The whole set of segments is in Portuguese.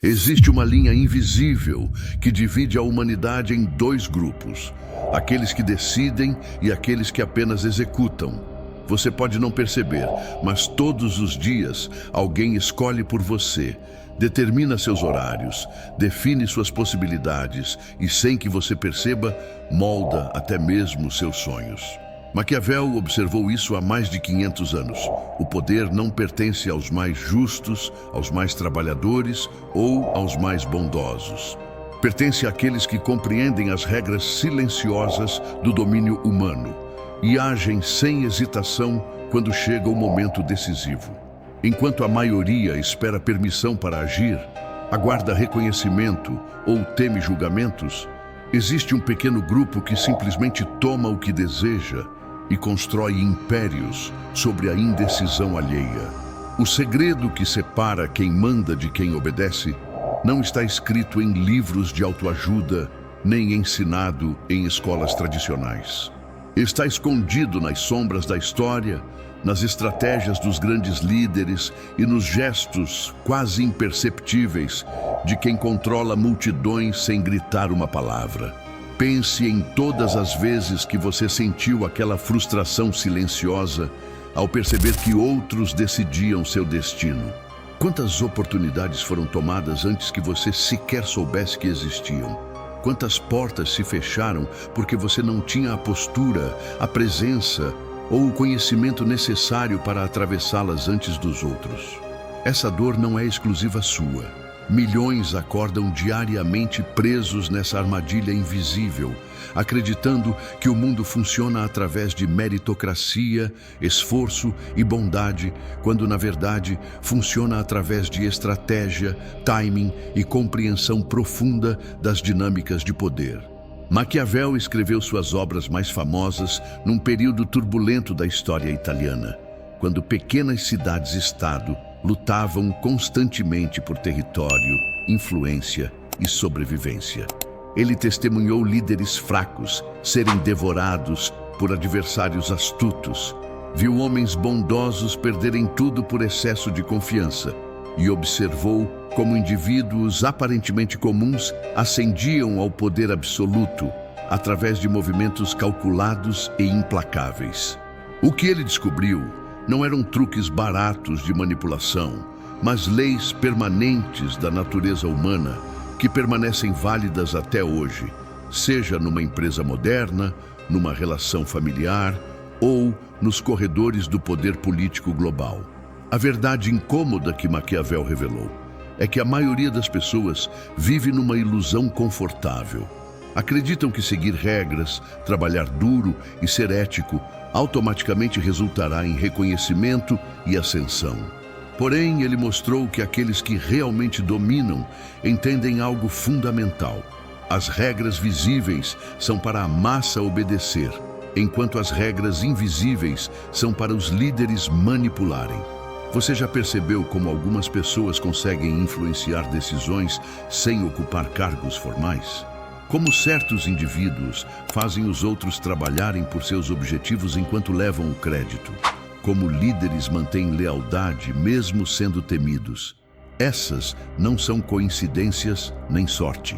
Existe uma linha invisível que divide a humanidade em dois grupos: aqueles que decidem e aqueles que apenas executam. Você pode não perceber, mas todos os dias alguém escolhe por você, determina seus horários, define suas possibilidades e, sem que você perceba, molda até mesmo seus sonhos. Maquiavel observou isso há mais de 500 anos. O poder não pertence aos mais justos, aos mais trabalhadores ou aos mais bondosos. Pertence àqueles que compreendem as regras silenciosas do domínio humano e agem sem hesitação quando chega o momento decisivo. Enquanto a maioria espera permissão para agir, aguarda reconhecimento ou teme julgamentos, existe um pequeno grupo que simplesmente toma o que deseja e constrói impérios sobre a indecisão alheia. O segredo que separa quem manda de quem obedece não está escrito em livros de autoajuda, nem ensinado em escolas tradicionais. Está escondido nas sombras da história, nas estratégias dos grandes líderes e nos gestos quase imperceptíveis de quem controla multidões sem gritar uma palavra. Pense em todas as vezes que você sentiu aquela frustração silenciosa ao perceber que outros decidiam seu destino. Quantas oportunidades foram tomadas antes que você sequer soubesse que existiam? Quantas portas se fecharam porque você não tinha a postura, a presença ou o conhecimento necessário para atravessá-las antes dos outros? Essa dor não é exclusiva sua. Milhões acordam diariamente presos nessa armadilha invisível, acreditando que o mundo funciona através de meritocracia, esforço e bondade, quando na verdade funciona através de estratégia, timing e compreensão profunda das dinâmicas de poder. Maquiavel escreveu suas obras mais famosas num período turbulento da história italiana, quando pequenas cidades-estado lutavam constantemente por território, influência e sobrevivência. Ele testemunhou líderes fracos serem devorados por adversários astutos, viu homens bondosos perderem tudo por excesso de confiança e observou como indivíduos aparentemente comuns ascendiam ao poder absoluto através de movimentos calculados e implacáveis. O que ele descobriu não eram truques baratos de manipulação, mas leis permanentes da natureza humana que permanecem válidas até hoje, seja numa empresa moderna, numa relação familiar ou nos corredores do poder político global. A verdade incômoda que Maquiavel revelou é que a maioria das pessoas vive numa ilusão confortável. Acreditam que seguir regras, trabalhar duro e ser ético automaticamente resultará em reconhecimento e ascensão. Porém, ele mostrou que aqueles que realmente dominam entendem algo fundamental. As regras visíveis são para a massa obedecer, enquanto as regras invisíveis são para os líderes manipularem. Você já percebeu como algumas pessoas conseguem influenciar decisões sem ocupar cargos formais? Como certos indivíduos fazem os outros trabalharem por seus objetivos enquanto levam o crédito? Como líderes mantêm lealdade mesmo sendo temidos? Essas não são coincidências nem sorte.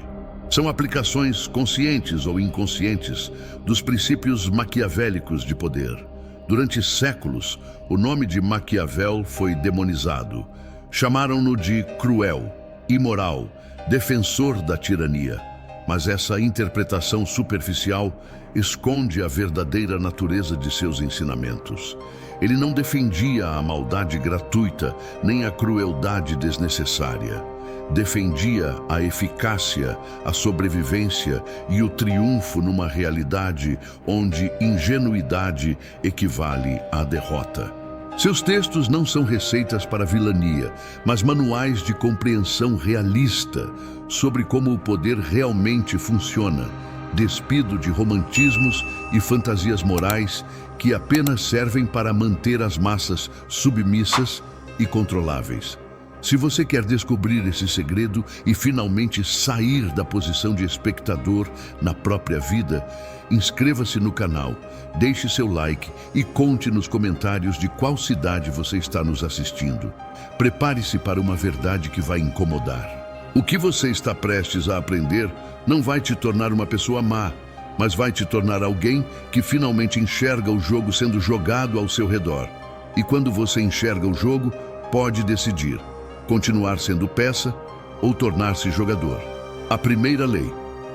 São aplicações conscientes ou inconscientes dos princípios maquiavélicos de poder. Durante séculos, o nome de Maquiavel foi demonizado. Chamaram-no de cruel, imoral, defensor da tirania. Mas essa interpretação superficial esconde a verdadeira natureza de seus ensinamentos. Ele não defendia a maldade gratuita nem a crueldade desnecessária. Defendia a eficácia, a sobrevivência e o triunfo numa realidade onde ingenuidade equivale à derrota. Seus textos não são receitas para vilania, mas manuais de compreensão realista sobre como o poder realmente funciona, despido de romantismos e fantasias morais que apenas servem para manter as massas submissas e controláveis. Se você quer descobrir esse segredo e finalmente sair da posição de espectador na própria vida, inscreva-se no canal, deixe seu like e conte nos comentários de qual cidade você está nos assistindo. Prepare-se para uma verdade que vai incomodar. O que você está prestes a aprender não vai te tornar uma pessoa má, mas vai te tornar alguém que finalmente enxerga o jogo sendo jogado ao seu redor. E quando você enxerga o jogo, pode decidir continuar sendo peça ou tornar-se jogador. A primeira lei: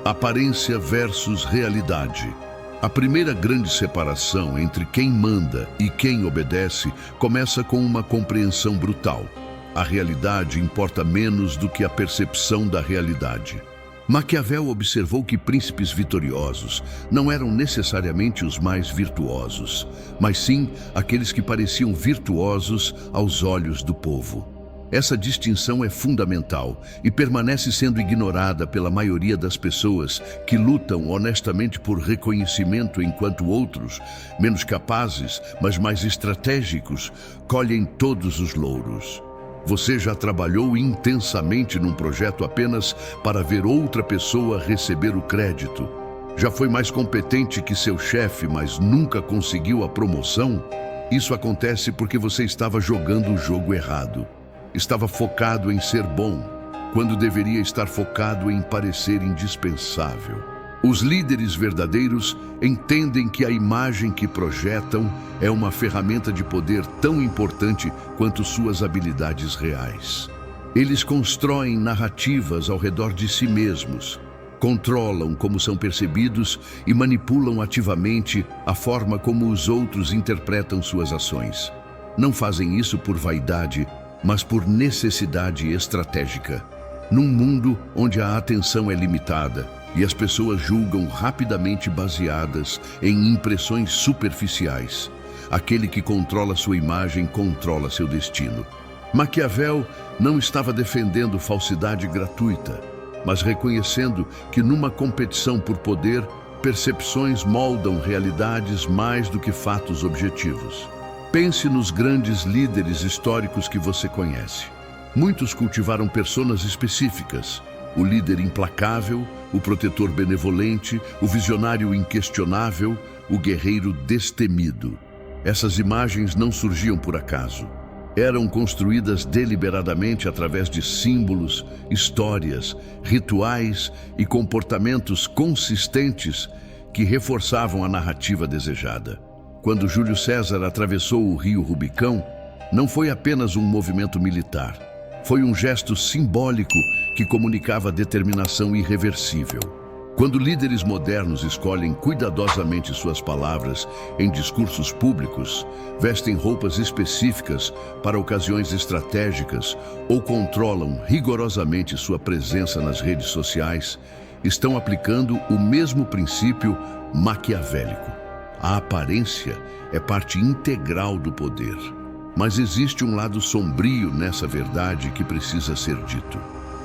aparência versus realidade. A primeira grande separação entre quem manda e quem obedece começa com uma compreensão brutal. A realidade importa menos do que a percepção da realidade. Maquiavel observou que príncipes vitoriosos não eram necessariamente os mais virtuosos, mas sim aqueles que pareciam virtuosos aos olhos do povo. Essa distinção é fundamental e permanece sendo ignorada pela maioria das pessoas que lutam honestamente por reconhecimento, enquanto outros, menos capazes, mas mais estratégicos, colhem todos os louros. Você já trabalhou intensamente num projeto apenas para ver outra pessoa receber o crédito? Já foi mais competente que seu chefe, mas nunca conseguiu a promoção? Isso acontece porque você estava jogando o jogo errado. Estava focado em ser bom, quando deveria estar focado em parecer indispensável. Os líderes verdadeiros entendem que a imagem que projetam é uma ferramenta de poder tão importante quanto suas habilidades reais. Eles constroem narrativas ao redor de si mesmos, controlam como são percebidos e manipulam ativamente a forma como os outros interpretam suas ações. Não fazem isso por vaidade, mas por necessidade estratégica. Num mundo onde a atenção é limitada e as pessoas julgam rapidamente baseadas em impressões superficiais, aquele que controla sua imagem controla seu destino. Maquiavel não estava defendendo falsidade gratuita, mas reconhecendo que numa competição por poder, percepções moldam realidades mais do que fatos objetivos. Pense nos grandes líderes históricos que você conhece. Muitos cultivaram personas específicas: o líder implacável, o protetor benevolente, o visionário inquestionável, o guerreiro destemido. Essas imagens não surgiam por acaso. Eram construídas deliberadamente através de símbolos, histórias, rituais e comportamentos consistentes que reforçavam a narrativa desejada. Quando Júlio César atravessou o rio Rubicão, não foi apenas um movimento militar. Foi um gesto simbólico que comunicava determinação irreversível. Quando líderes modernos escolhem cuidadosamente suas palavras em discursos públicos, vestem roupas específicas para ocasiões estratégicas ou controlam rigorosamente sua presença nas redes sociais, estão aplicando o mesmo princípio maquiavélico. A aparência é parte integral do poder. Mas existe um lado sombrio nessa verdade que precisa ser dito.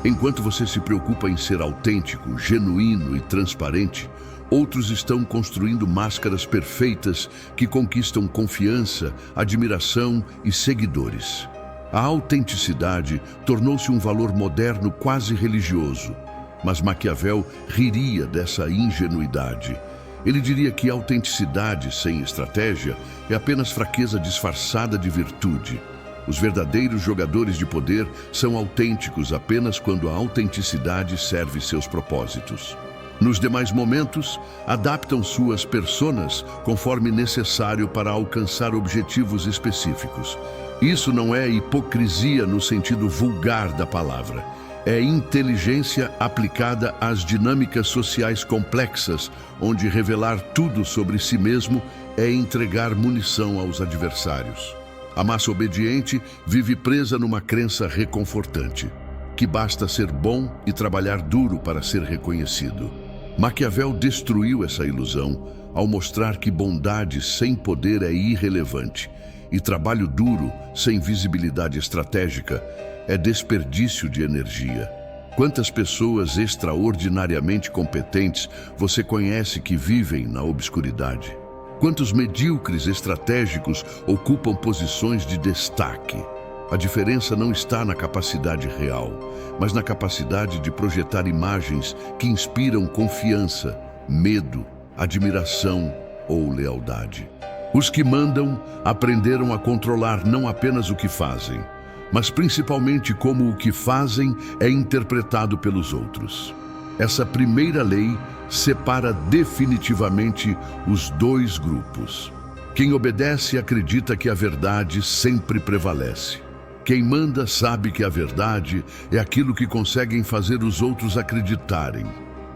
Enquanto você se preocupa em ser autêntico, genuíno e transparente, outros estão construindo máscaras perfeitas que conquistam confiança, admiração e seguidores. A autenticidade tornou-se um valor moderno quase religioso, mas Maquiavel riria dessa ingenuidade. Ele diria que autenticidade sem estratégia é apenas fraqueza disfarçada de virtude. Os verdadeiros jogadores de poder são autênticos apenas quando a autenticidade serve seus propósitos. Nos demais momentos, adaptam suas personas conforme necessário para alcançar objetivos específicos. Isso não é hipocrisia no sentido vulgar da palavra. É inteligência aplicada às dinâmicas sociais complexas, onde revelar tudo sobre si mesmo é entregar munição aos adversários. A massa obediente vive presa numa crença reconfortante, que basta ser bom e trabalhar duro para ser reconhecido. Maquiavel destruiu essa ilusão ao mostrar que bondade sem poder é irrelevante e trabalho duro sem visibilidade estratégica é desperdício de energia. Quantas pessoas extraordinariamente competentes você conhece que vivem na obscuridade? Quantos medíocres estratégicos ocupam posições de destaque? A diferença não está na capacidade real, mas na capacidade de projetar imagens que inspiram confiança, medo, admiração ou lealdade. Os que mandam aprenderam a controlar não apenas o que fazem, mas principalmente como o que fazem é interpretado pelos outros. Essa primeira lei separa definitivamente os dois grupos. Quem obedece acredita que a verdade sempre prevalece. Quem manda sabe que a verdade é aquilo que conseguem fazer os outros acreditarem.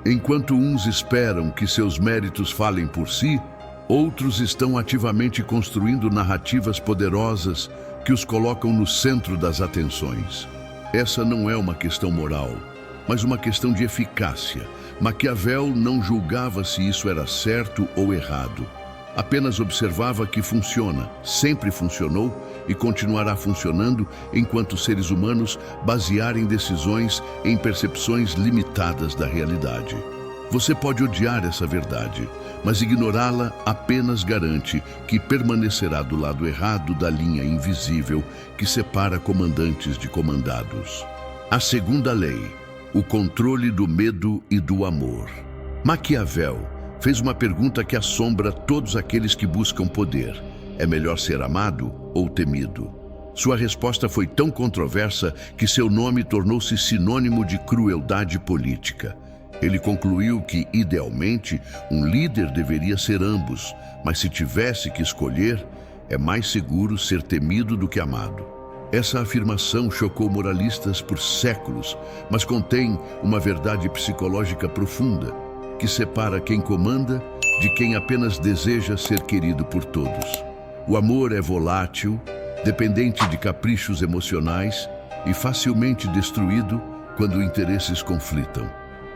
Enquanto uns esperam que seus méritos falem por si, outros estão ativamente construindo narrativas poderosas que os colocam no centro das atenções. Essa não é uma questão moral, mas uma questão de eficácia. Maquiavel não julgava se isso era certo ou errado. Apenas observava que funciona, sempre funcionou e continuará funcionando enquanto seres humanos basearem decisões em percepções limitadas da realidade. Você pode odiar essa verdade, mas ignorá-la apenas garante que permanecerá do lado errado da linha invisível que separa comandantes de comandados. A segunda lei, o controle do medo e do amor. Maquiavel fez uma pergunta que assombra todos aqueles que buscam poder. É melhor ser amado ou temido? Sua resposta foi tão controversa que seu nome tornou-se sinônimo de crueldade política. Ele concluiu que, idealmente, um líder deveria ser ambos, mas se tivesse que escolher, é mais seguro ser temido do que amado. Essa afirmação chocou moralistas por séculos, mas contém uma verdade psicológica profunda, que separa quem comanda de quem apenas deseja ser querido por todos. O amor é volátil, dependente de caprichos emocionais e facilmente destruído quando interesses conflitam.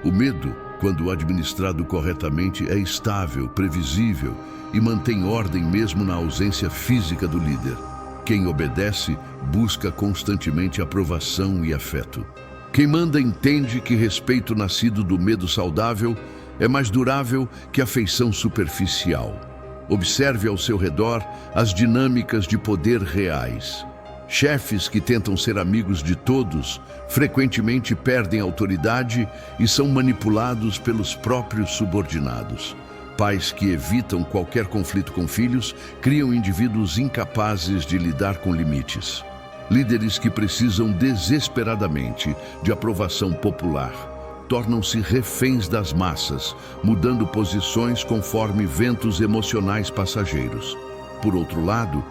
O medo, quando administrado corretamente, é estável, previsível e mantém ordem mesmo na ausência física do líder. Quem obedece busca constantemente aprovação e afeto. Quem manda entende que respeito nascido do medo saudável é mais durável que afeição superficial. Observe ao seu redor as dinâmicas de poder reais. Chefes que tentam ser amigos de todos frequentemente perdem autoridade e são manipulados pelos próprios subordinados. Pais que evitam qualquer conflito com filhos criam indivíduos incapazes de lidar com limites. Líderes que precisam desesperadamente de aprovação popular tornam-se reféns das massas, mudando posições conforme ventos emocionais passageiros. Por outro lado,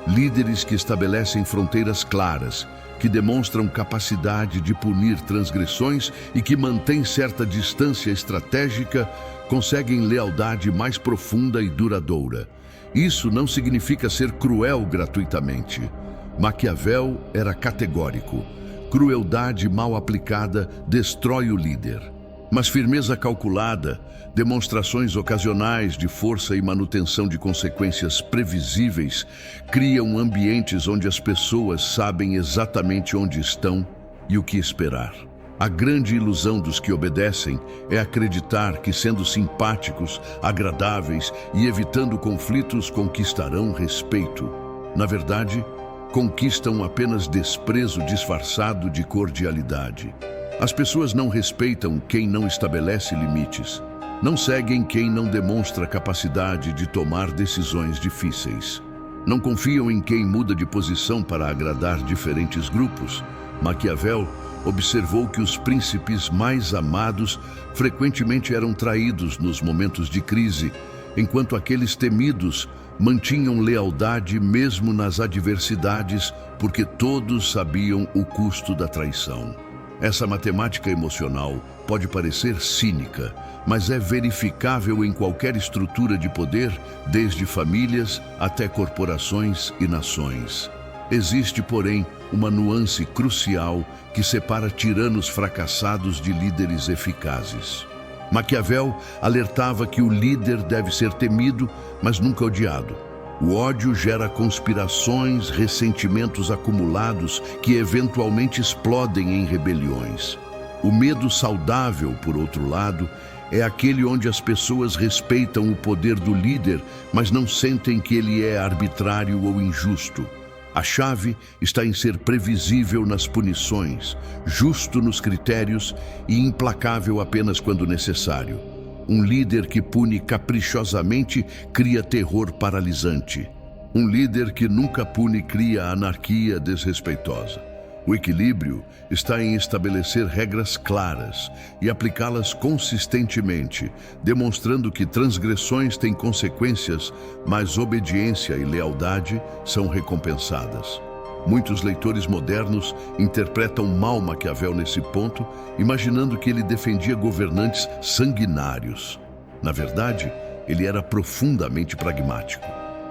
líderes que estabelecem fronteiras claras, que demonstram capacidade de punir transgressões e que mantêm certa distância estratégica, conseguem lealdade mais profunda e duradoura. Isso não significa ser cruel gratuitamente. Maquiavel era categórico. Crueldade mal aplicada destrói o líder. Mas firmeza calculada, demonstrações ocasionais de força e manutenção de consequências previsíveis criam ambientes onde as pessoas sabem exatamente onde estão e o que esperar. A grande ilusão dos que obedecem é acreditar que, sendo simpáticos, agradáveis e evitando conflitos, conquistarão respeito. Na verdade, conquistam apenas desprezo disfarçado de cordialidade. As pessoas não respeitam quem não estabelece limites, não seguem quem não demonstra capacidade de tomar decisões difíceis. Não confiam em quem muda de posição para agradar diferentes grupos. Maquiavel observou que os príncipes mais amados frequentemente eram traídos nos momentos de crise, enquanto aqueles temidos mantinham lealdade mesmo nas adversidades, porque todos sabiam o custo da traição. Essa matemática emocional pode parecer cínica, mas é verificável em qualquer estrutura de poder, desde famílias até corporações e nações. Existe, porém, uma nuance crucial que separa tiranos fracassados de líderes eficazes. Maquiavel alertava que o líder deve ser temido, mas nunca odiado. O ódio gera conspirações, ressentimentos acumulados que eventualmente explodem em rebeliões. O medo saudável, por outro lado, é aquele onde as pessoas respeitam o poder do líder, mas não sentem que ele é arbitrário ou injusto. A chave está em ser previsível nas punições, justo nos critérios e implacável apenas quando necessário. Um líder que pune caprichosamente cria terror paralisante. Um líder que nunca pune cria anarquia desrespeitosa. O equilíbrio está em estabelecer regras claras e aplicá-las consistentemente, demonstrando que transgressões têm consequências, mas obediência e lealdade são recompensadas. Muitos leitores modernos interpretam mal Maquiavel nesse ponto, imaginando que ele defendia governantes sanguinários. Na verdade, ele era profundamente pragmático.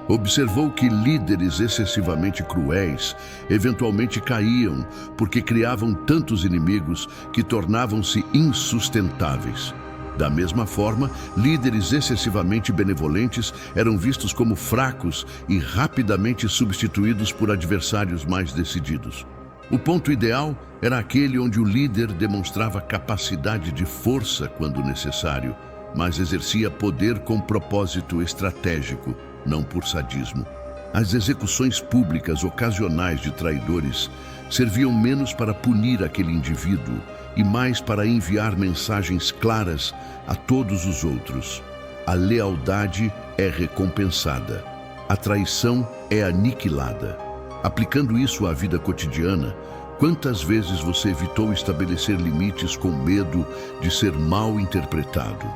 Observou que líderes excessivamente cruéis eventualmente caíam porque criavam tantos inimigos que tornavam-se insustentáveis. Da mesma forma, líderes excessivamente benevolentes eram vistos como fracos e rapidamente substituídos por adversários mais decididos. O ponto ideal era aquele onde o líder demonstrava capacidade de força quando necessário, mas exercia poder com propósito estratégico, não por sadismo. As execuções públicas ocasionais de traidores serviam menos para punir aquele indivíduo e mais para enviar mensagens claras a todos os outros. A lealdade é recompensada, a traição é aniquilada. Aplicando isso à vida cotidiana, quantas vezes você evitou estabelecer limites com medo de ser mal interpretado?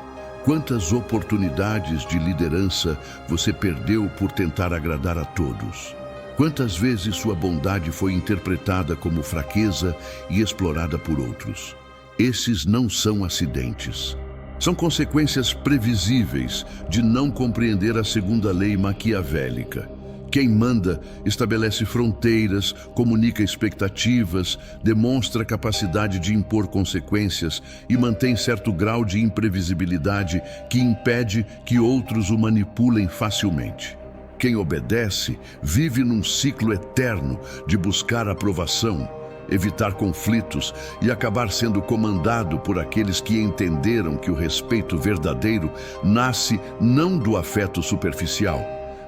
Quantas oportunidades de liderança você perdeu por tentar agradar a todos? Quantas vezes sua bondade foi interpretada como fraqueza e explorada por outros? Esses não são acidentes. São consequências previsíveis de não compreender a segunda lei maquiavélica. Quem manda estabelece fronteiras, comunica expectativas, demonstra capacidade de impor consequências e mantém certo grau de imprevisibilidade que impede que outros o manipulem facilmente. Quem obedece vive num ciclo eterno de buscar aprovação, evitar conflitos e acabar sendo comandado por aqueles que entenderam que o respeito verdadeiro nasce não do afeto superficial,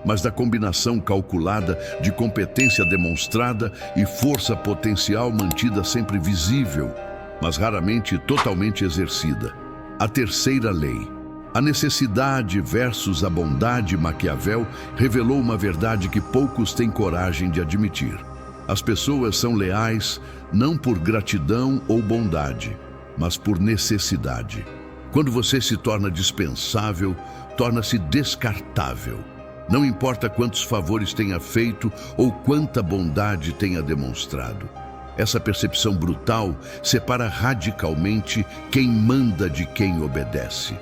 mas da combinação calculada de competência demonstrada e força potencial mantida sempre visível, mas raramente totalmente exercida. A terceira lei. A necessidade versus a bondade Maquiavel revelou uma verdade que poucos têm coragem de admitir. As pessoas são leais não por gratidão ou bondade, mas por necessidade. Quando você se torna dispensável, torna-se descartável. Não importa quantos favores tenha feito ou quanta bondade tenha demonstrado. Essa percepção brutal separa radicalmente quem manda de quem obedece.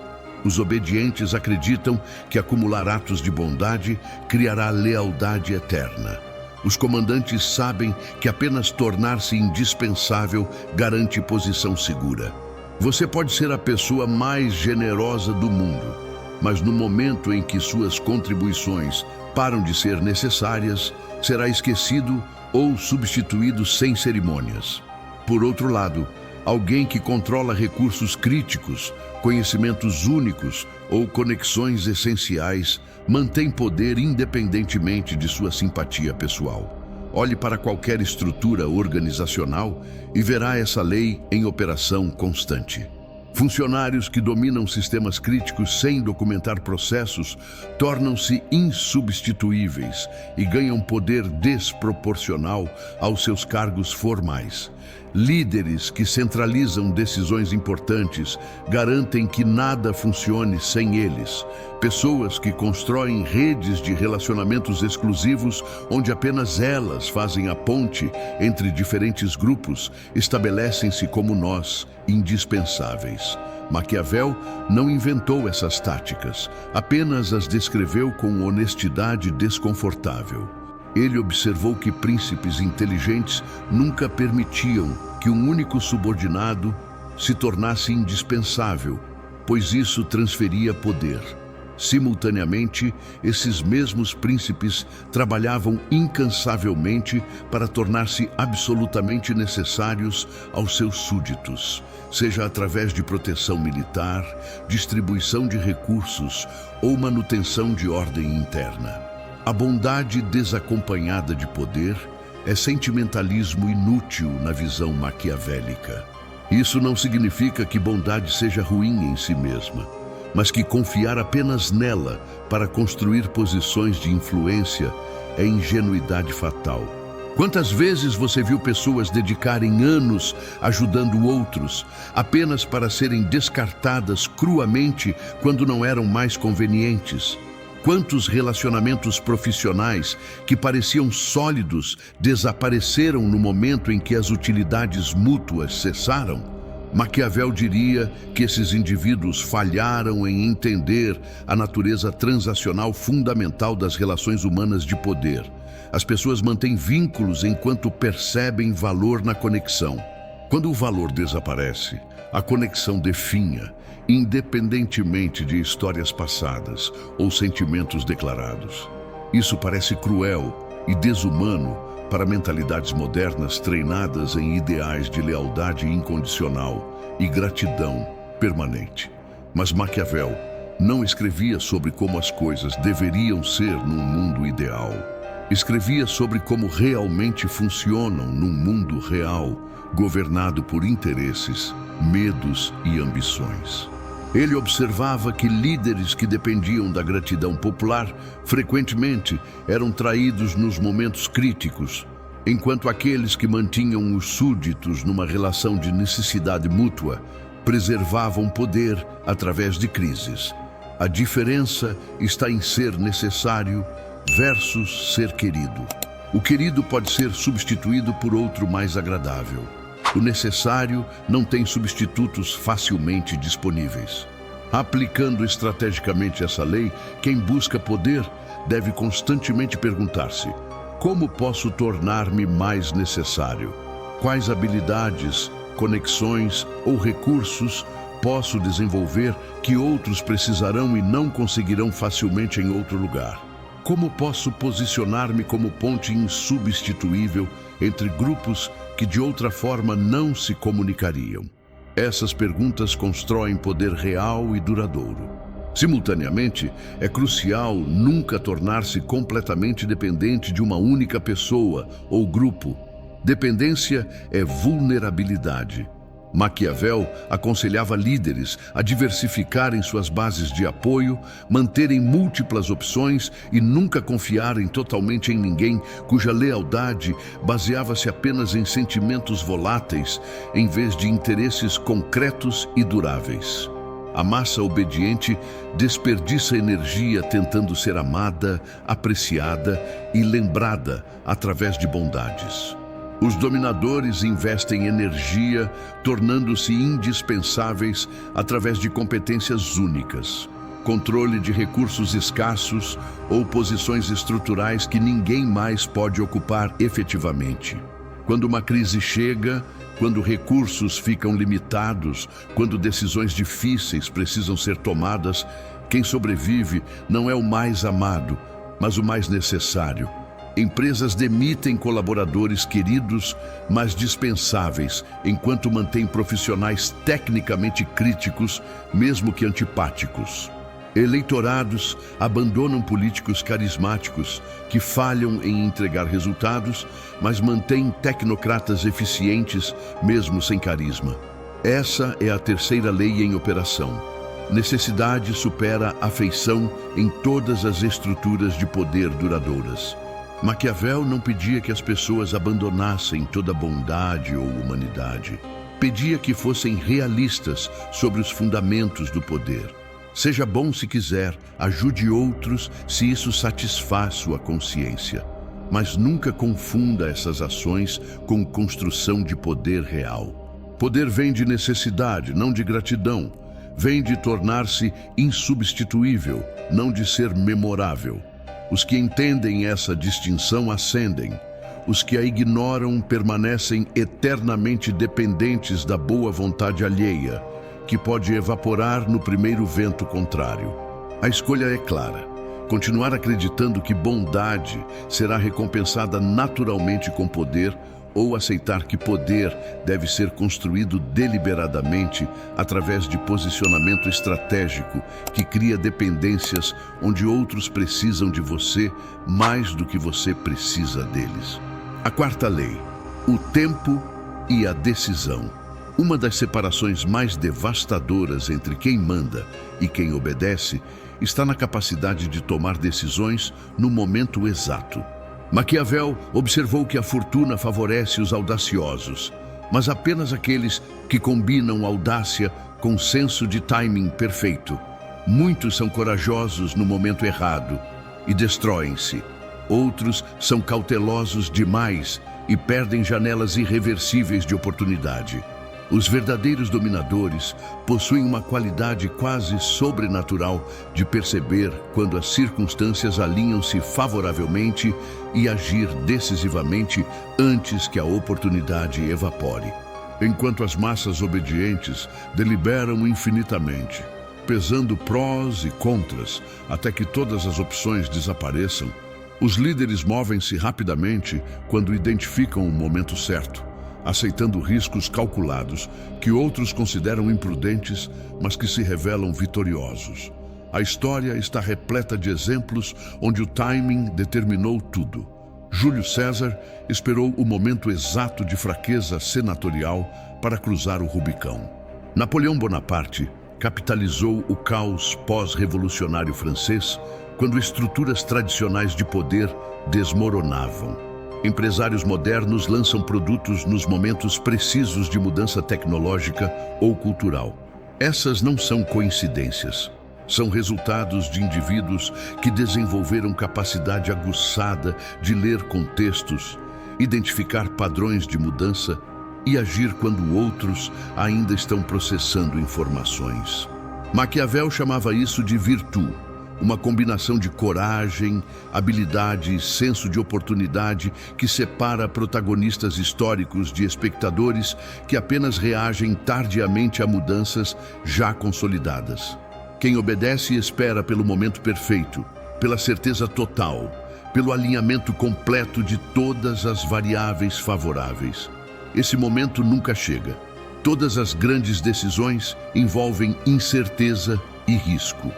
Os obedientes acreditam que acumular atos de bondade criará lealdade eterna. Os comandantes sabem que apenas tornar-se indispensável garante posição segura. Você pode ser a pessoa mais generosa do mundo, mas no momento em que suas contribuições param de ser necessárias, será esquecido ou substituído sem cerimônias. Por outro lado, alguém que controla recursos críticos, conhecimentos únicos ou conexões essenciais mantém poder independentemente de sua simpatia pessoal. Olhe para qualquer estrutura organizacional e verá essa lei em operação constante. Funcionários que dominam sistemas críticos sem documentar processos tornam-se insubstituíveis e ganham poder desproporcional aos seus cargos formais. Líderes que centralizam decisões importantes garantem que nada funcione sem eles. Pessoas que constroem redes de relacionamentos exclusivos onde apenas elas fazem a ponte entre diferentes grupos estabelecem-se como nós, indispensáveis. Maquiavel não inventou essas táticas, apenas as descreveu com honestidade desconfortável. Ele observou que príncipes inteligentes nunca permitiam que um único subordinado se tornasse indispensável, pois isso transferia poder. Simultaneamente, esses mesmos príncipes trabalhavam incansavelmente para tornar-se absolutamente necessários aos seus súditos, seja através de proteção militar, distribuição de recursos ou manutenção de ordem interna. A bondade desacompanhada de poder é sentimentalismo inútil na visão maquiavélica. Isso não significa que bondade seja ruim em si mesma, mas que confiar apenas nela para construir posições de influência é ingenuidade fatal. Quantas vezes você viu pessoas dedicarem anos ajudando outros, apenas para serem descartadas cruamente quando não eram mais convenientes? Quantos relacionamentos profissionais que pareciam sólidos desapareceram no momento em que as utilidades mútuas cessaram? Maquiavel diria que esses indivíduos falharam em entender a natureza transacional fundamental das relações humanas de poder. As pessoas mantêm vínculos enquanto percebem valor na conexão. Quando o valor desaparece, a conexão definha, independentemente de histórias passadas ou sentimentos declarados. Isso parece cruel e desumano para mentalidades modernas treinadas em ideais de lealdade incondicional e gratidão permanente. Mas Maquiavel não escrevia sobre como as coisas deveriam ser num mundo ideal. Escrevia sobre como realmente funcionam num mundo real, governado por interesses, medos e ambições. Ele observava que líderes que dependiam da gratidão popular frequentemente eram traídos nos momentos críticos, enquanto aqueles que mantinham os súditos numa relação de necessidade mútua preservavam poder através de crises. A diferença está em ser necessário versus ser querido. O querido pode ser substituído por outro mais agradável. O necessário não tem substitutos facilmente disponíveis. Aplicando estrategicamente essa lei, quem busca poder deve constantemente perguntar-se: como posso tornar-me mais necessário? Quais habilidades, conexões ou recursos posso desenvolver que outros precisarão e não conseguirão facilmente em outro lugar? Como posso posicionar-me como ponte insubstituível entre grupos que de outra forma não se comunicariam? Essas perguntas constroem poder real e duradouro. Simultaneamente, é crucial nunca tornar-se completamente dependente de uma única pessoa ou grupo. Dependência é vulnerabilidade. Maquiavel aconselhava líderes a diversificarem suas bases de apoio, manterem múltiplas opções e nunca confiarem totalmente em ninguém cuja lealdade baseava-se apenas em sentimentos voláteis, em vez de interesses concretos e duráveis. A massa obediente desperdiça energia tentando ser amada, apreciada e lembrada através de bondades. Os dominadores investem energia, tornando-se indispensáveis através de competências únicas, controle de recursos escassos ou posições estruturais que ninguém mais pode ocupar efetivamente. Quando uma crise chega, quando recursos ficam limitados, quando decisões difíceis precisam ser tomadas, quem sobrevive não é o mais amado, mas o mais necessário. Empresas demitem colaboradores queridos, mas dispensáveis, enquanto mantêm profissionais tecnicamente críticos, mesmo que antipáticos. Eleitorados abandonam políticos carismáticos que falham em entregar resultados, mas mantêm tecnocratas eficientes, mesmo sem carisma. Essa é a terceira lei em operação. Necessidade supera afeição em todas as estruturas de poder duradouras. Maquiavel não pedia que as pessoas abandonassem toda bondade ou humanidade. Pedia que fossem realistas sobre os fundamentos do poder. Seja bom se quiser, ajude outros se isso satisfaz sua consciência. Mas nunca confunda essas ações com construção de poder real. Poder vem de necessidade, não de gratidão. Vem de tornar-se insubstituível, não de ser memorável. Os que entendem essa distinção ascendem. Os que a ignoram permanecem eternamente dependentes da boa vontade alheia, que pode evaporar no primeiro vento contrário. A escolha é clara: continuar acreditando que bondade será recompensada naturalmente com poder, ou aceitar que poder deve ser construído deliberadamente através de posicionamento estratégico que cria dependências onde outros precisam de você mais do que você precisa deles. A quarta lei: o tempo e a decisão. Uma das separações mais devastadoras entre quem manda e quem obedece está na capacidade de tomar decisões no momento exato. Maquiavel observou que a fortuna favorece os audaciosos, mas apenas aqueles que combinam audácia com senso de timing perfeito. Muitos são corajosos no momento errado e destroem-se. Outros são cautelosos demais e perdem janelas irreversíveis de oportunidade. Os verdadeiros dominadores possuem uma qualidade quase sobrenatural de perceber quando as circunstâncias alinham-se favoravelmente e agir decisivamente antes que a oportunidade evapore. Enquanto as massas obedientes deliberam infinitamente, pesando prós e contras até que todas as opções desapareçam, os líderes movem-se rapidamente quando identificam o momento certo, aceitando riscos calculados que outros consideram imprudentes, mas que se revelam vitoriosos. A história está repleta de exemplos onde o timing determinou tudo. Júlio César esperou o momento exato de fraqueza senatorial para cruzar o Rubicão. Napoleão Bonaparte capitalizou o caos pós-revolucionário francês quando estruturas tradicionais de poder desmoronavam. Empresários modernos lançam produtos nos momentos precisos de mudança tecnológica ou cultural. Essas não são coincidências. São resultados de indivíduos que desenvolveram capacidade aguçada de ler contextos, identificar padrões de mudança e agir quando outros ainda estão processando informações. Maquiavel chamava isso de virtude. Uma combinação de coragem, habilidade e senso de oportunidade que separa protagonistas históricos de espectadores que apenas reagem tardiamente a mudanças já consolidadas. Quem obedece espera pelo momento perfeito, pela certeza total, pelo alinhamento completo de todas as variáveis favoráveis. Esse momento nunca chega. Todas as grandes decisões envolvem incerteza e risco.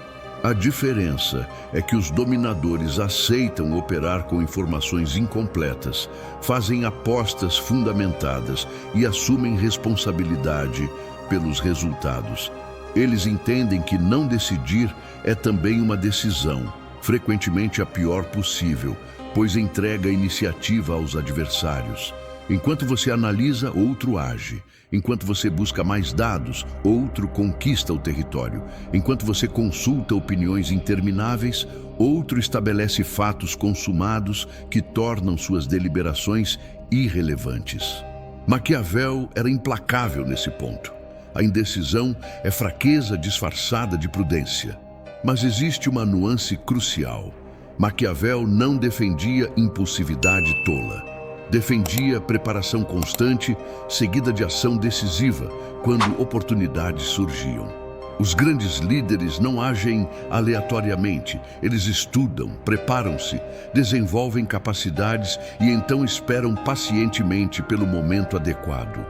A diferença é que os dominadores aceitam operar com informações incompletas, fazem apostas fundamentadas e assumem responsabilidade pelos resultados. Eles entendem que não decidir é também uma decisão, frequentemente a pior possível, pois entrega a iniciativa aos adversários. Enquanto você analisa, outro age. Enquanto você busca mais dados, outro conquista o território. Enquanto você consulta opiniões intermináveis, outro estabelece fatos consumados que tornam suas deliberações irrelevantes. Maquiavel era implacável nesse ponto. A indecisão é fraqueza disfarçada de prudência. Mas existe uma nuance crucial. Maquiavel não defendia impulsividade tola. Defendia preparação constante, seguida de ação decisiva, quando oportunidades surgiam. Os grandes líderes não agem aleatoriamente, eles estudam, preparam-se, desenvolvem capacidades e então esperam pacientemente pelo momento adequado.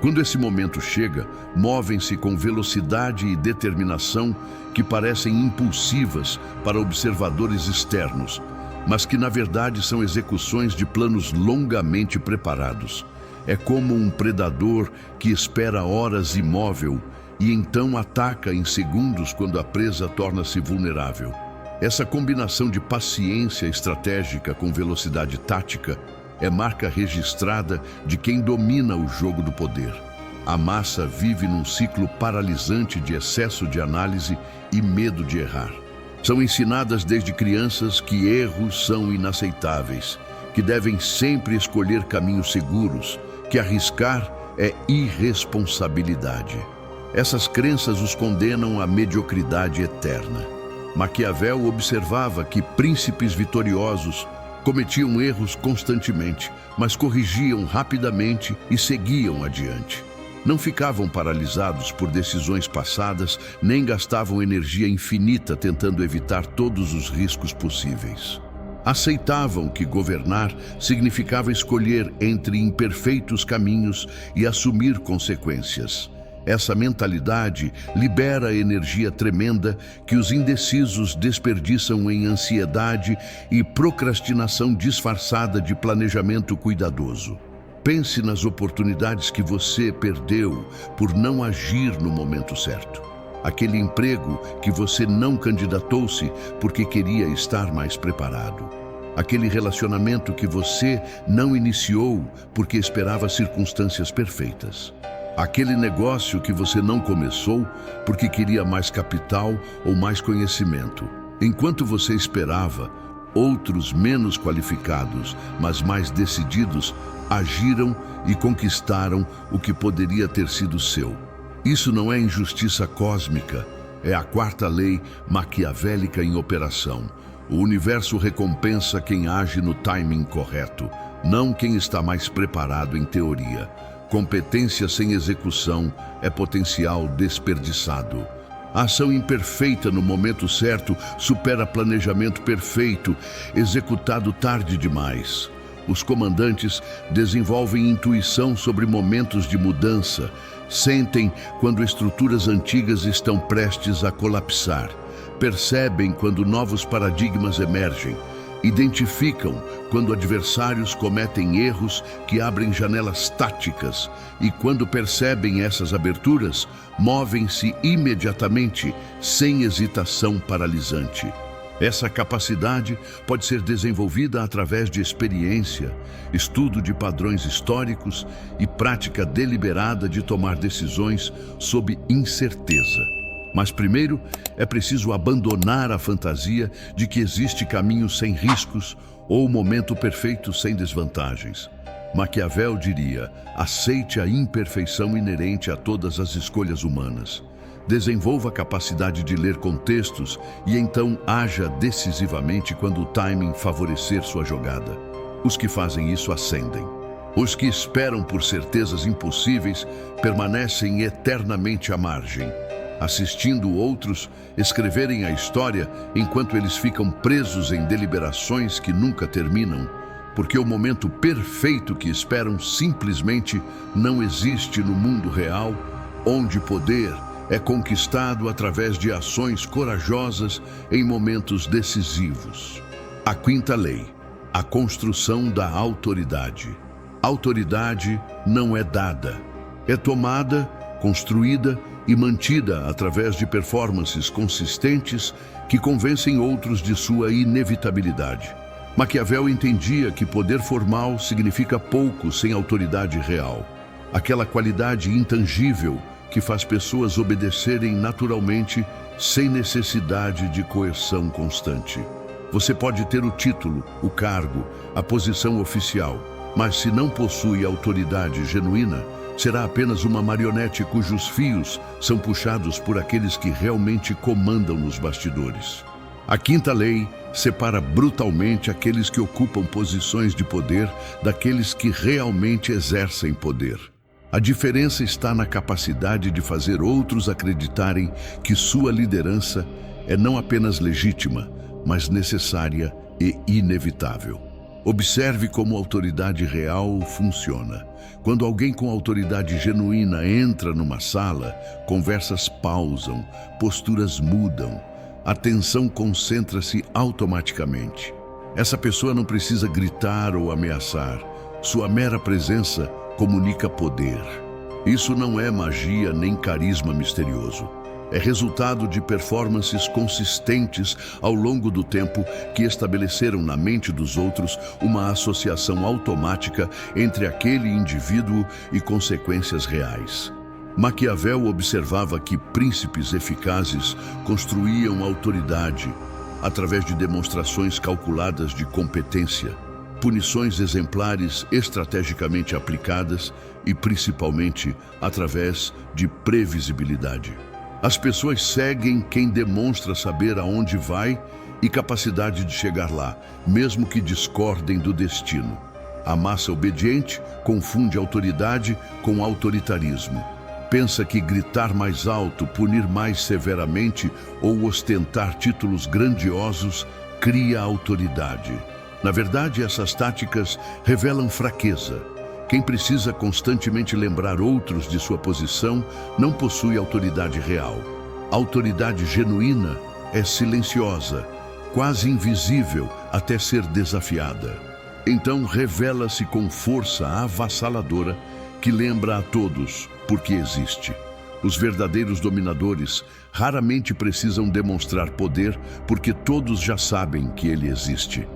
Quando esse momento chega, movem-se com velocidade e determinação que parecem impulsivas para observadores externos, mas que na verdade são execuções de planos longamente preparados. É como um predador que espera horas imóvel e então ataca em segundos quando a presa torna-se vulnerável. Essa combinação de paciência estratégica com velocidade tática é marca registrada de quem domina o jogo do poder. A massa vive num ciclo paralisante de excesso de análise e medo de errar. São ensinadas desde crianças que erros são inaceitáveis, que devem sempre escolher caminhos seguros, que arriscar é irresponsabilidade. Essas crenças os condenam à mediocridade eterna. Maquiavel observava que príncipes vitoriosos cometiam erros constantemente, mas corrigiam rapidamente e seguiam adiante. Não ficavam paralisados por decisões passadas, nem gastavam energia infinita tentando evitar todos os riscos possíveis. Aceitavam que governar significava escolher entre imperfeitos caminhos e assumir consequências. Essa mentalidade libera energia tremenda que os indecisos desperdiçam em ansiedade e procrastinação disfarçada de planejamento cuidadoso. Pense nas oportunidades que você perdeu por não agir no momento certo. Aquele emprego que você não candidatou-se porque queria estar mais preparado. Aquele relacionamento que você não iniciou porque esperava circunstâncias perfeitas. Aquele negócio que você não começou porque queria mais capital ou mais conhecimento. Enquanto você esperava, outros menos qualificados, mas mais decididos, agiram e conquistaram o que poderia ter sido seu. Isso não é injustiça cósmica, é a quarta lei maquiavélica em operação. O universo recompensa quem age no timing correto, não quem está mais preparado em teoria. Competência sem execução é potencial desperdiçado. A ação imperfeita no momento certo supera planejamento perfeito, executado tarde demais. Os comandantes desenvolvem intuição sobre momentos de mudança, sentem quando estruturas antigas estão prestes a colapsar, percebem quando novos paradigmas emergem, identificam quando adversários cometem erros que abrem janelas táticas e, quando percebem essas aberturas, movem-se imediatamente, sem hesitação paralisante. Essa capacidade pode ser desenvolvida através de experiência, estudo de padrões históricos e prática deliberada de tomar decisões sob incerteza. Mas primeiro é preciso abandonar a fantasia de que existe caminho sem riscos ou momento perfeito sem desvantagens. Maquiavel diria: aceite a imperfeição inerente a todas as escolhas humanas. Desenvolva a capacidade de ler contextos e então haja decisivamente quando o timing favorecer sua jogada. Os que fazem isso ascendem. Os que esperam por certezas impossíveis permanecem eternamente à margem, assistindo outros escreverem a história enquanto eles ficam presos em deliberações que nunca terminam, porque o momento perfeito que esperam simplesmente não existe no mundo real, onde poder é conquistado através de ações corajosas em momentos decisivos. A quinta lei: a construção da autoridade. Autoridade não é dada, é tomada, construída e mantida através de performances consistentes que convencem outros de sua inevitabilidade. Maquiavel entendia que poder formal significa pouco sem autoridade real. Aquela qualidade intangível que faz pessoas obedecerem naturalmente sem necessidade de coerção constante. Você pode ter o título, o cargo, a posição oficial, mas se não possui autoridade genuína, será apenas uma marionete cujos fios são puxados por aqueles que realmente comandam nos bastidores. A quinta lei separa brutalmente aqueles que ocupam posições de poder daqueles que realmente exercem poder. A diferença está na capacidade de fazer outros acreditarem que sua liderança é não apenas legítima, mas necessária e inevitável. Observe como a autoridade real funciona. Quando alguém com autoridade genuína entra numa sala, conversas pausam, posturas mudam, a atenção concentra-se automaticamente. Essa pessoa não precisa gritar ou ameaçar. Sua mera presença comunica poder. Isso não é magia nem carisma misterioso. É resultado de performances consistentes ao longo do tempo que estabeleceram na mente dos outros uma associação automática entre aquele indivíduo e consequências reais. Maquiavel observava que príncipes eficazes construíam autoridade através de demonstrações calculadas de competência, punições exemplares estrategicamente aplicadas e, principalmente, através de previsibilidade. As pessoas seguem quem demonstra saber aonde vai e capacidade de chegar lá, mesmo que discordem do destino. A massa obediente confunde autoridade com autoritarismo. Pensa que gritar mais alto, punir mais severamente ou ostentar títulos grandiosos cria autoridade. Na verdade, essas táticas revelam fraqueza. Quem precisa constantemente lembrar outros de sua posição não possui autoridade real. A autoridade genuína é silenciosa, quase invisível até ser desafiada. Então revela-se com força avassaladora que lembra a todos porque existe. Os verdadeiros dominadores raramente precisam demonstrar poder porque todos já sabem que ele existe.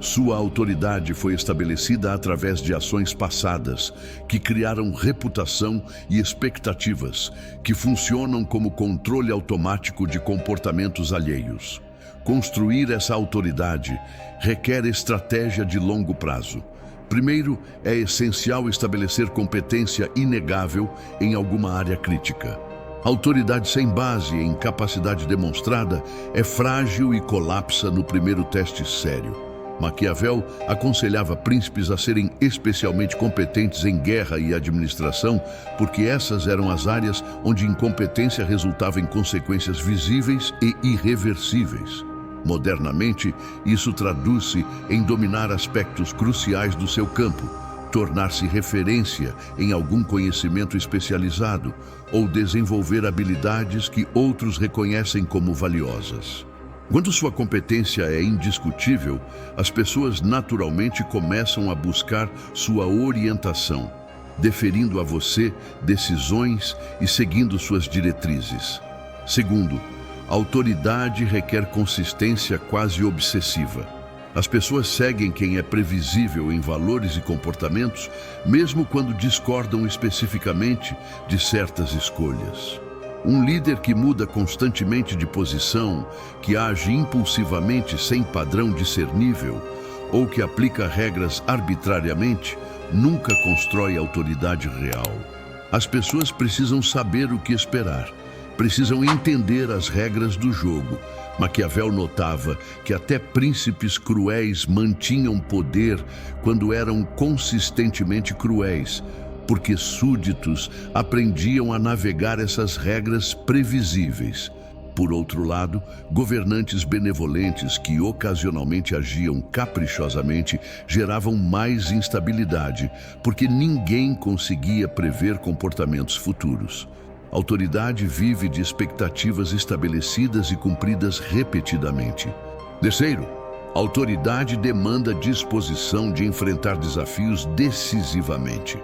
Sua autoridade foi estabelecida através de ações passadas, que criaram reputação e expectativas, que funcionam como controle automático de comportamentos alheios. Construir essa autoridade requer estratégia de longo prazo. Primeiro, é essencial estabelecer competência inegável em alguma área crítica. Autoridade sem base em capacidade demonstrada é frágil e colapsa no primeiro teste sério. Maquiavel aconselhava príncipes a serem especialmente competentes em guerra e administração, porque essas eram as áreas onde incompetência resultava em consequências visíveis e irreversíveis. Modernamente, isso traduz-se em dominar aspectos cruciais do seu campo, tornar-se referência em algum conhecimento especializado ou desenvolver habilidades que outros reconhecem como valiosas. Quando sua competência é indiscutível, as pessoas naturalmente começam a buscar sua orientação, deferindo a você decisões e seguindo suas diretrizes. Segundo, a autoridade requer consistência quase obsessiva. As pessoas seguem quem é previsível em valores e comportamentos, mesmo quando discordam especificamente de certas escolhas. Um líder que muda constantemente de posição, que age impulsivamente sem padrão discernível, ou que aplica regras arbitrariamente, nunca constrói autoridade real. As pessoas precisam saber o que esperar, precisam entender as regras do jogo. Maquiavel notava que até príncipes cruéis mantinham poder quando eram consistentemente cruéis, porque súditos aprendiam a navegar essas regras previsíveis. Por outro lado, governantes benevolentes que ocasionalmente agiam caprichosamente geravam mais instabilidade, porque ninguém conseguia prever comportamentos futuros. A autoridade vive de expectativas estabelecidas e cumpridas repetidamente. Terceiro, a autoridade demanda disposição de enfrentar desafios decisivamente.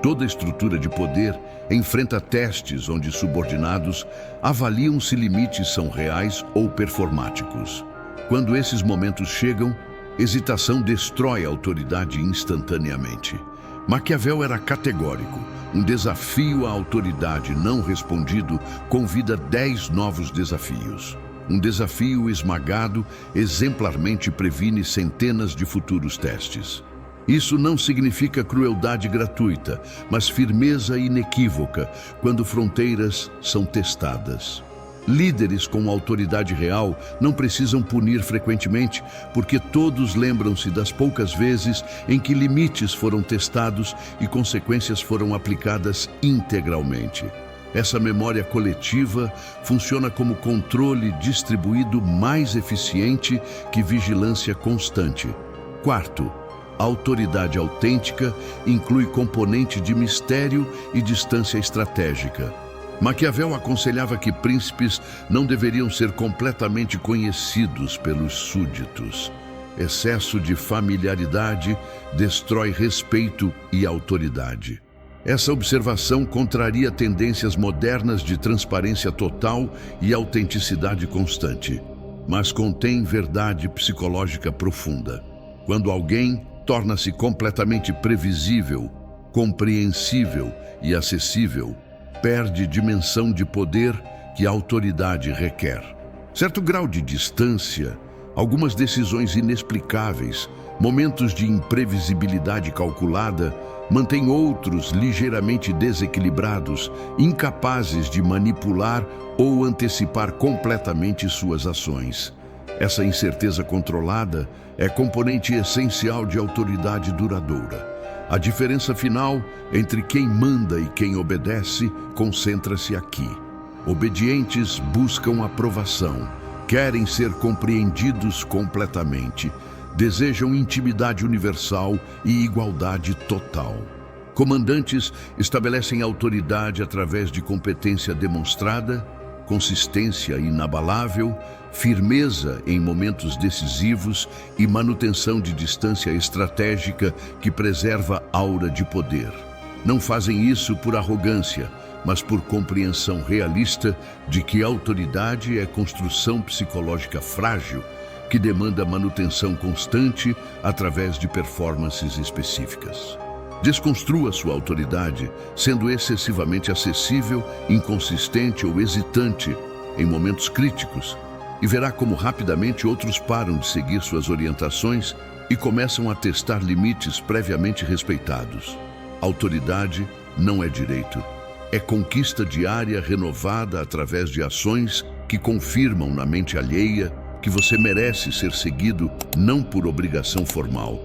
Toda estrutura de poder enfrenta testes onde subordinados avaliam se limites são reais ou performáticos. Quando esses momentos chegam, hesitação destrói a autoridade instantaneamente. Maquiavel era categórico. Um desafio à autoridade não respondido convida 10 novos desafios. Um desafio esmagado exemplarmente previne centenas de futuros testes. Isso não significa crueldade gratuita, mas firmeza inequívoca quando fronteiras são testadas. Líderes com autoridade real não precisam punir frequentemente, porque todos lembram-se das poucas vezes em que limites foram testados e consequências foram aplicadas integralmente. Essa memória coletiva funciona como controle distribuído mais eficiente que vigilância constante. Quarto, a autoridade autêntica inclui componente de mistério e distância estratégica. Maquiavel aconselhava que príncipes não deveriam ser completamente conhecidos pelos súditos. Excesso de familiaridade destrói respeito e autoridade. Essa observação contraria tendências modernas de transparência total e autenticidade constante, mas contém verdade psicológica profunda. Quando alguém torna-se completamente previsível, compreensível e acessível, perde dimensão de poder que a autoridade requer. Certo grau de distância, algumas decisões inexplicáveis, momentos de imprevisibilidade calculada, mantêm outros ligeiramente desequilibrados, incapazes de manipular ou antecipar completamente suas ações. Essa incerteza controlada é componente essencial de autoridade duradoura. A diferença final entre quem manda e quem obedece concentra-se aqui. Obedientes buscam aprovação, querem ser compreendidos completamente, desejam intimidade universal e igualdade total. Comandantes estabelecem autoridade através de competência demonstrada, consistência inabalável, firmeza em momentos decisivos e manutenção de distância estratégica que preserva aura de poder. Não fazem isso por arrogância, mas por compreensão realista de que a autoridade é construção psicológica frágil que demanda manutenção constante através de performances específicas. Desconstrua sua autoridade, sendo excessivamente acessível, inconsistente ou hesitante em momentos críticos, e verá como rapidamente outros param de seguir suas orientações e começam a testar limites previamente respeitados. Autoridade não é direito. É conquista diária renovada através de ações que confirmam na mente alheia que você merece ser seguido não por obrigação formal,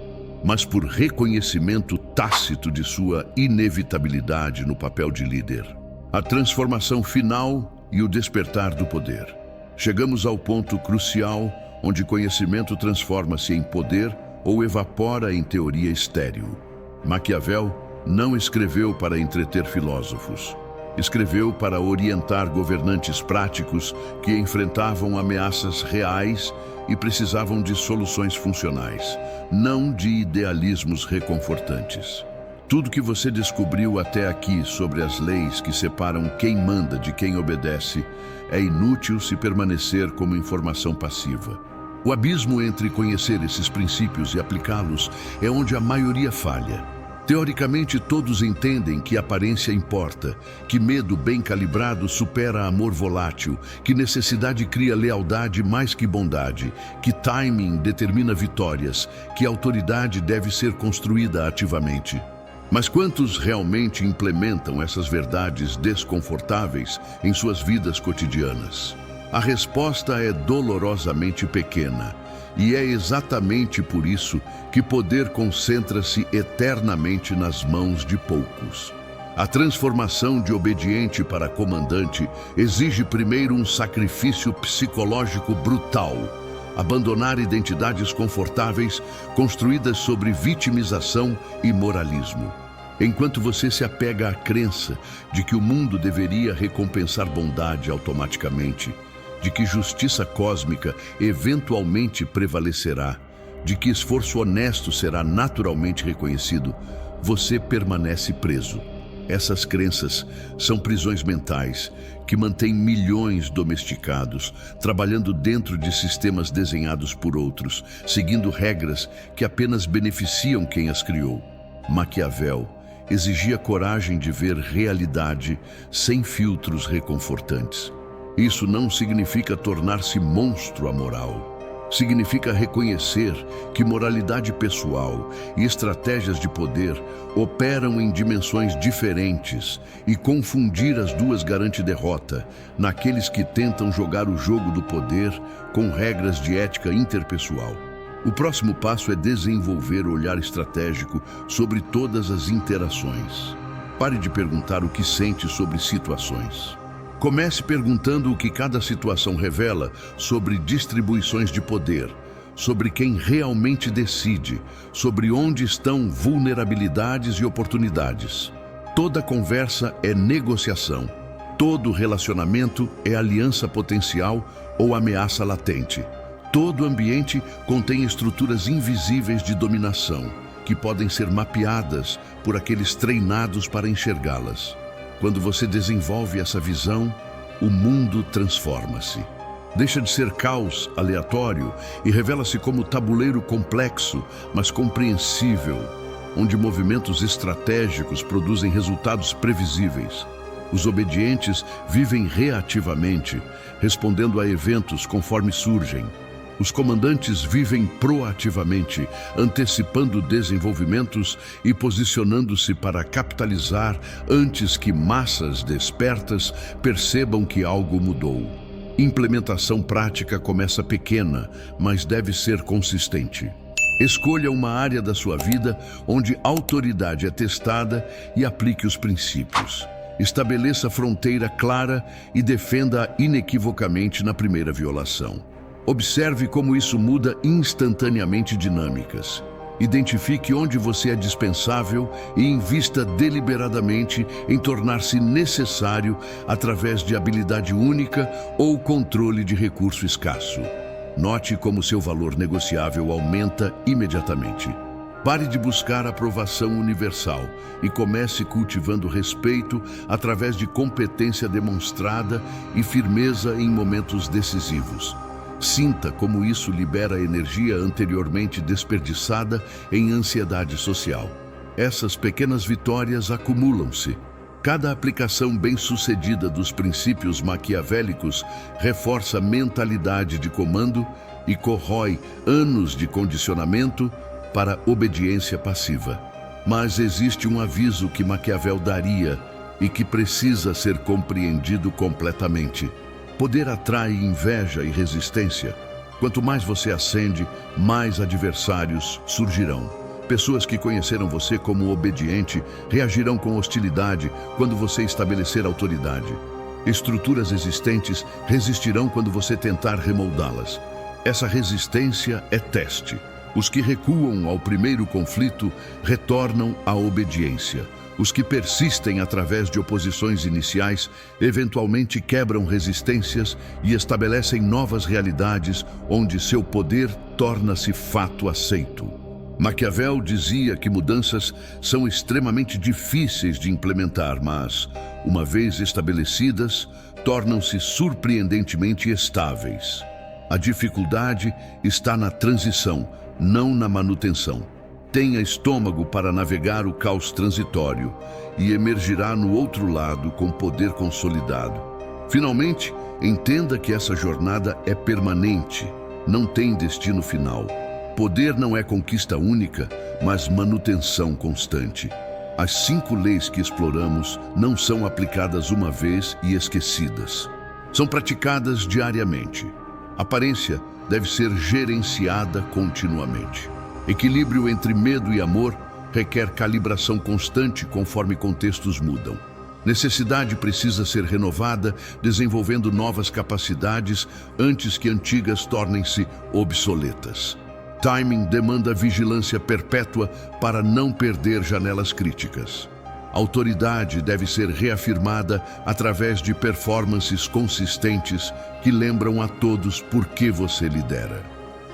mas por reconhecimento tácito de sua inevitabilidade no papel de líder. A transformação final e o despertar do poder. Chegamos ao ponto crucial onde conhecimento transforma-se em poder ou evapora em teoria estéril. Maquiavel não escreveu para entreter filósofos. Escreveu para orientar governantes práticos que enfrentavam ameaças reais e precisavam de soluções funcionais, não de idealismos reconfortantes. Tudo que você descobriu até aqui sobre as leis que separam quem manda de quem obedece é inútil se permanecer como informação passiva. O abismo entre conhecer esses princípios e aplicá-los é onde a maioria falha. Teoricamente, todos entendem que aparência importa, que medo bem calibrado supera amor volátil, que necessidade cria lealdade mais que bondade, que timing determina vitórias, que autoridade deve ser construída ativamente. Mas quantos realmente implementam essas verdades desconfortáveis em suas vidas cotidianas? A resposta é dolorosamente pequena. E é exatamente por isso que poder concentra-se eternamente nas mãos de poucos. A transformação de obediente para comandante exige primeiro um sacrifício psicológico brutal. Abandonar identidades confortáveis construídas sobre vitimização e moralismo. Enquanto você se apega à crença de que o mundo deveria recompensar bondade automaticamente, de que justiça cósmica eventualmente prevalecerá, de que esforço honesto será naturalmente reconhecido, você permanece preso. Essas crenças são prisões mentais que mantêm milhões domesticados, trabalhando dentro de sistemas desenhados por outros, seguindo regras que apenas beneficiam quem as criou. Maquiavel exigia coragem de ver realidade sem filtros reconfortantes. Isso não significa tornar-se monstro amoral. Significa reconhecer que moralidade pessoal e estratégias de poder operam em dimensões diferentes e confundir as duas garante derrota naqueles que tentam jogar o jogo do poder com regras de ética interpessoal. O próximo passo é desenvolver o olhar estratégico sobre todas as interações. Pare de perguntar o que sente sobre situações. Comece perguntando o que cada situação revela sobre distribuições de poder, sobre quem realmente decide, sobre onde estão vulnerabilidades e oportunidades. Toda conversa é negociação. Todo relacionamento é aliança potencial ou ameaça latente. Todo ambiente contém estruturas invisíveis de dominação, que podem ser mapeadas por aqueles treinados para enxergá-las. Quando você desenvolve essa visão, o mundo transforma-se. Deixa de ser caos aleatório e revela-se como tabuleiro complexo, mas compreensível, onde movimentos estratégicos produzem resultados previsíveis. Os obedientes vivem reativamente, respondendo a eventos conforme surgem. Os comandantes vivem proativamente, antecipando desenvolvimentos e posicionando-se para capitalizar antes que massas despertas percebam que algo mudou. Implementação prática começa pequena, mas deve ser consistente. Escolha uma área da sua vida onde autoridade é testada e aplique os princípios. Estabeleça fronteira clara e defenda-a inequivocamente na primeira violação. Observe como isso muda instantaneamente dinâmicas. Identifique onde você é dispensável e invista deliberadamente em tornar-se necessário através de habilidade única ou controle de recurso escasso. Note como seu valor negociável aumenta imediatamente. Pare de buscar aprovação universal e comece cultivando respeito através de competência demonstrada e firmeza em momentos decisivos. Sinta como isso libera energia anteriormente desperdiçada em ansiedade social. Essas pequenas vitórias acumulam-se. Cada aplicação bem-sucedida dos princípios maquiavélicos reforça a mentalidade de comando e corrói anos de condicionamento para obediência passiva. Mas existe um aviso que Maquiavel daria e que precisa ser compreendido completamente. Poder atrai inveja e resistência. Quanto mais você ascende, mais adversários surgirão. Pessoas que conheceram você como obediente reagirão com hostilidade quando você estabelecer autoridade. Estruturas existentes resistirão quando você tentar remoldá-las. Essa resistência é teste. Os que recuam ao primeiro conflito retornam à obediência. Os que persistem através de oposições iniciais eventualmente quebram resistências e estabelecem novas realidades onde seu poder torna-se fato aceito. Maquiavel dizia que mudanças são extremamente difíceis de implementar, mas, uma vez estabelecidas, tornam-se surpreendentemente estáveis. A dificuldade está na transição, não na manutenção. Tenha estômago para navegar o caos transitório e emergirá no outro lado com poder consolidado. Finalmente, entenda que essa jornada é permanente, não tem destino final. Poder não é conquista única, mas manutenção constante. As 5 leis que exploramos não são aplicadas uma vez e esquecidas. São praticadas diariamente. A aparência deve ser gerenciada continuamente. Equilíbrio entre medo e amor requer calibração constante conforme contextos mudam. Necessidade precisa ser renovada, desenvolvendo novas capacidades antes que antigas tornem-se obsoletas. Timing demanda vigilância perpétua para não perder janelas críticas. Autoridade deve ser reafirmada através de performances consistentes que lembram a todos por que você lidera.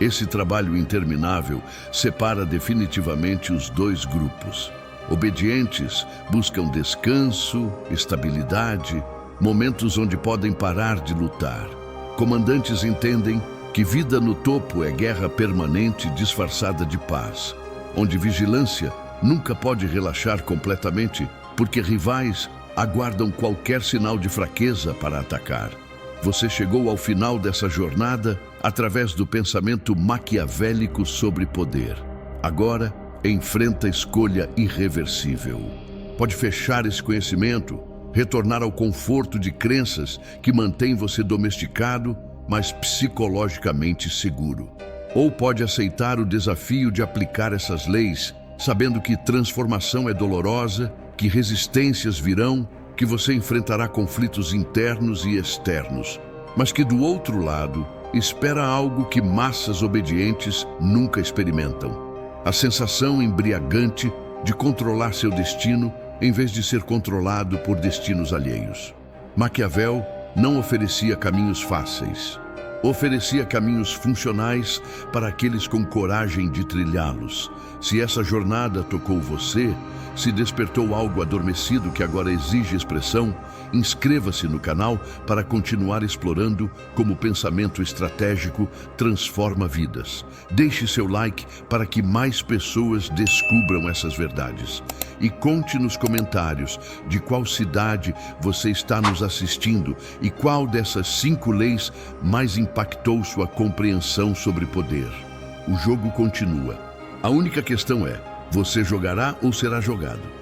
Esse trabalho interminável separa definitivamente os 2 grupos. Obedientes buscam descanso, estabilidade, momentos onde podem parar de lutar. Comandantes entendem que vida no topo é guerra permanente disfarçada de paz, onde vigilância nunca pode relaxar completamente, porque rivais aguardam qualquer sinal de fraqueza para atacar. Você chegou ao final dessa jornada através do pensamento maquiavélico sobre poder. Agora, enfrenta a escolha irreversível. Pode fechar esse conhecimento, retornar ao conforto de crenças que mantém você domesticado, mas psicologicamente seguro. Ou pode aceitar o desafio de aplicar essas leis, sabendo que transformação é dolorosa, que resistências virão, que você enfrentará conflitos internos e externos, mas que do outro lado espera algo que massas obedientes nunca experimentam. A sensação embriagante de controlar seu destino em vez de ser controlado por destinos alheios. Maquiavel não oferecia caminhos fáceis. Oferecia caminhos funcionais para aqueles com coragem de trilhá-los. Se essa jornada tocou você, se despertou algo adormecido que agora exige expressão, inscreva-se no canal para continuar explorando como o pensamento estratégico transforma vidas. Deixe seu like para que mais pessoas descubram essas verdades. E conte nos comentários de qual cidade você está nos assistindo e qual dessas 5 leis mais impactou sua compreensão sobre poder. O jogo continua. A única questão é: você jogará ou será jogado?